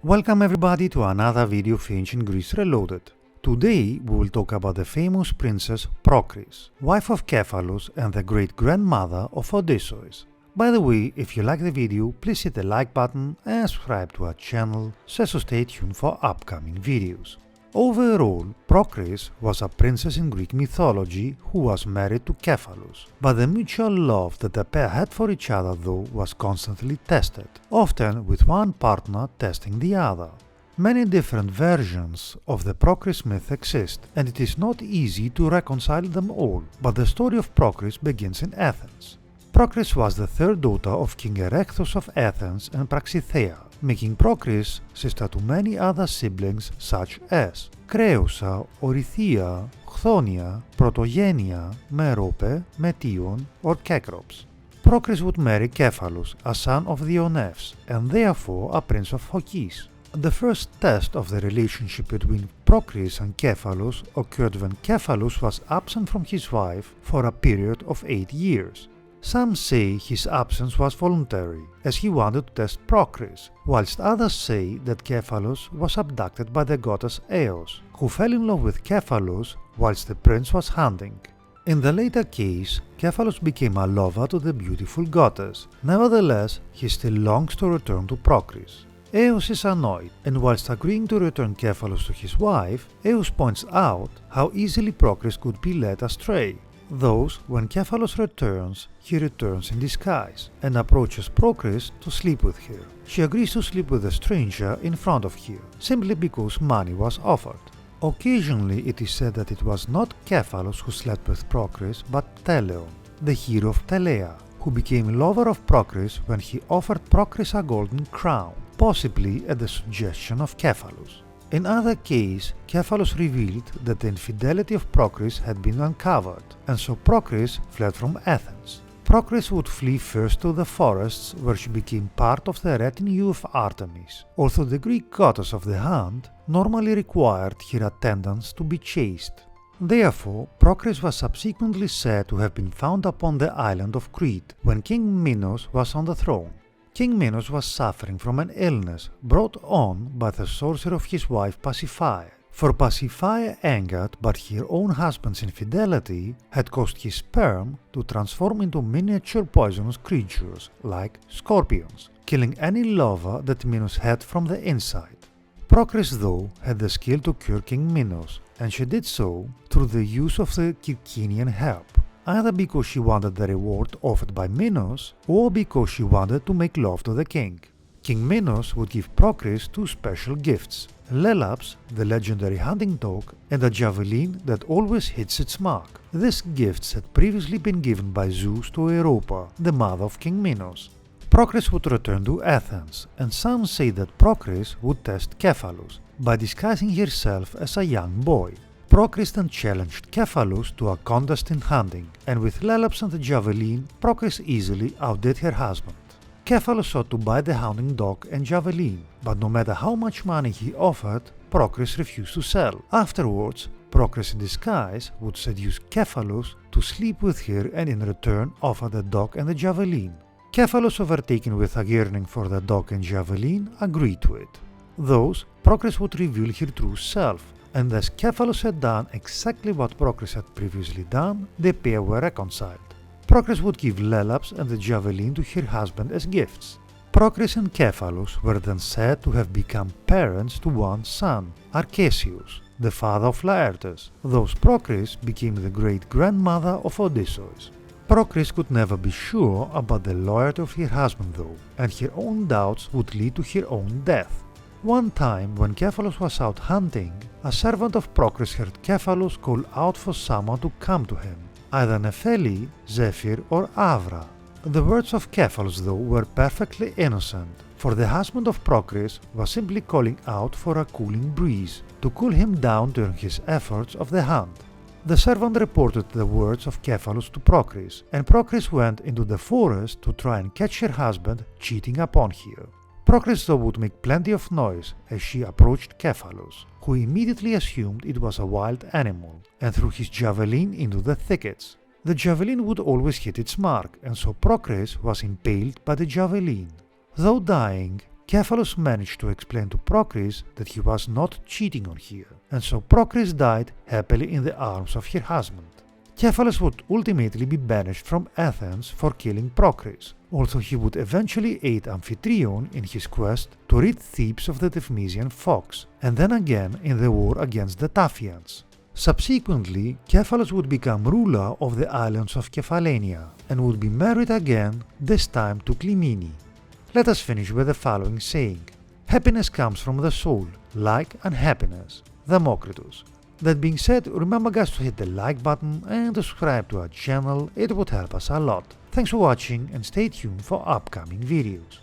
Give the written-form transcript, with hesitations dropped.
Welcome everybody to another video of Ancient Greece Reloaded. Today we will talk about the famous Princess Procris, wife of Cephalus and the great-grandmother of Odysseus. By the way, if you like the video, please hit the like button and subscribe to our channel so as to stay tuned for upcoming videos. Overall, Procris was a princess in Greek mythology who was married to Cephalus, but the mutual love that the pair had for each other though was constantly tested, often with one partner testing the other. Many different versions of the Procris myth exist, and it is not easy to reconcile them all, but the story of Procris begins in Athens. Procris was the third daughter of King Erechthos of Athens and Praxithea, making Procris sister to many other siblings such as Creusa, Oreithya, Chthoniya, Protogenia, Merope, Metion or Cecrops. Procris would marry Cephalus, a son of Dionys, and therefore a prince of Phocis. The first test of the relationship between Procris and Cephalus occurred when Cephalus was absent from his wife for a period of 8 years. Some say his absence was voluntary, as he wanted to test Procris, whilst others say that Cephalus was abducted by the goddess Eos, who fell in love with Cephalus whilst the prince was hunting. In the later case, Cephalus became a lover to the beautiful goddess. Nevertheless, he still longs to return to Procris. Eos is annoyed, and whilst agreeing to return Cephalus to his wife, Eos points out how easily Procris could be led astray. Thus, when Cephalus returns, he returns in disguise and approaches Procris to sleep with her. She agrees to sleep with a stranger in front of her, simply because money was offered. Occasionally it is said that it was not Cephalus who slept with Procris but Teleon, the hero of Telea, who became lover of Procris when he offered Procris a golden crown, possibly at the suggestion of Cephalus. In other case, Cephalus revealed that the infidelity of Procris had been uncovered, and so Procris fled from Athens. Procris would flee first to the forests, where she became part of the retinue of Artemis, although the Greek goddess of the hunt normally required her attendants to be chaste. Therefore, Procris was subsequently said to have been found upon the island of Crete when King Minos was on the throne. King Minos was suffering from an illness brought on by the sorcery of his wife Pasiphae, for Pasiphae, angered by her own husband's infidelity, had caused his sperm to transform into miniature poisonous creatures like scorpions, killing any lover that Minos had from the inside. Procris though had the skill to cure King Minos, and she did so through the use of the Circinian herb, either because she wanted the reward offered by Minos, or because she wanted to make love to the king. King Minos would give Procris two special gifts: Laelaps, the legendary hunting dog, and a javelin that always hits its mark. These gifts had previously been given by Zeus to Europa, the mother of King Minos. Procris would return to Athens, and some say that Procris would test Cephalus by disguising herself as a young boy. Procris then challenged Cephalus to a contest in hunting, and with Laelaps and the javelin, Procris easily outdid her husband. Cephalus sought to buy the hunting dog and javelin, but no matter how much money he offered, Procris refused to sell. Afterwards, Procris in disguise would seduce Cephalus to sleep with her and in return offer the dog and the javelin. Cephalus, overtaken with a yearning for the dog and javelin, agreed to it. Thus, Procris would reveal her true self, and as Cephalus had done exactly what Procris had previously done, the pair were reconciled. Procris would give Laelaps and the javelin to her husband as gifts. Procris and Cephalus were then said to have become parents to one son, Arceisius, the father of Laertes, thus Procris became the great-grandmother of Odysseus. Procris could never be sure about the loyalty of her husband though, and her own doubts would lead to her own death. One time, when Cephalus was out hunting, a servant of Procris heard Cephalus call out for someone to come to him, either Nepheli, Zephyr or Avra. The words of Cephalus though were perfectly innocent, for the husband of Procris was simply calling out for a cooling breeze, to cool him down during his efforts of the hunt. The servant reported the words of Cephalus to Procris, and Procris went into the forest to try and catch her husband cheating upon her. Procris though would make plenty of noise as she approached Cephalus, who immediately assumed it was a wild animal, and threw his javelin into the thickets. The javelin would always hit its mark, and so Procris was impaled by the javelin. Though dying, Cephalus managed to explain to Procris that he was not cheating on her, and so Procris died happily in the arms of her husband. Cephalus would ultimately be banished from Athens for killing Procris, although he would eventually aid Amphitryon in his quest to rid Thebes of the Teumessian fox, and then again in the war against the Taphians. Subsequently, Cephalus would become ruler of the islands of Cephallenia, and would be married again, this time to Clymene. Let us finish with the following saying: happiness comes from the soul, like unhappiness. Democritus. That being said, remember guys to hit the like button and subscribe to our channel, it would help us a lot. Thanks for watching and stay tuned for upcoming videos.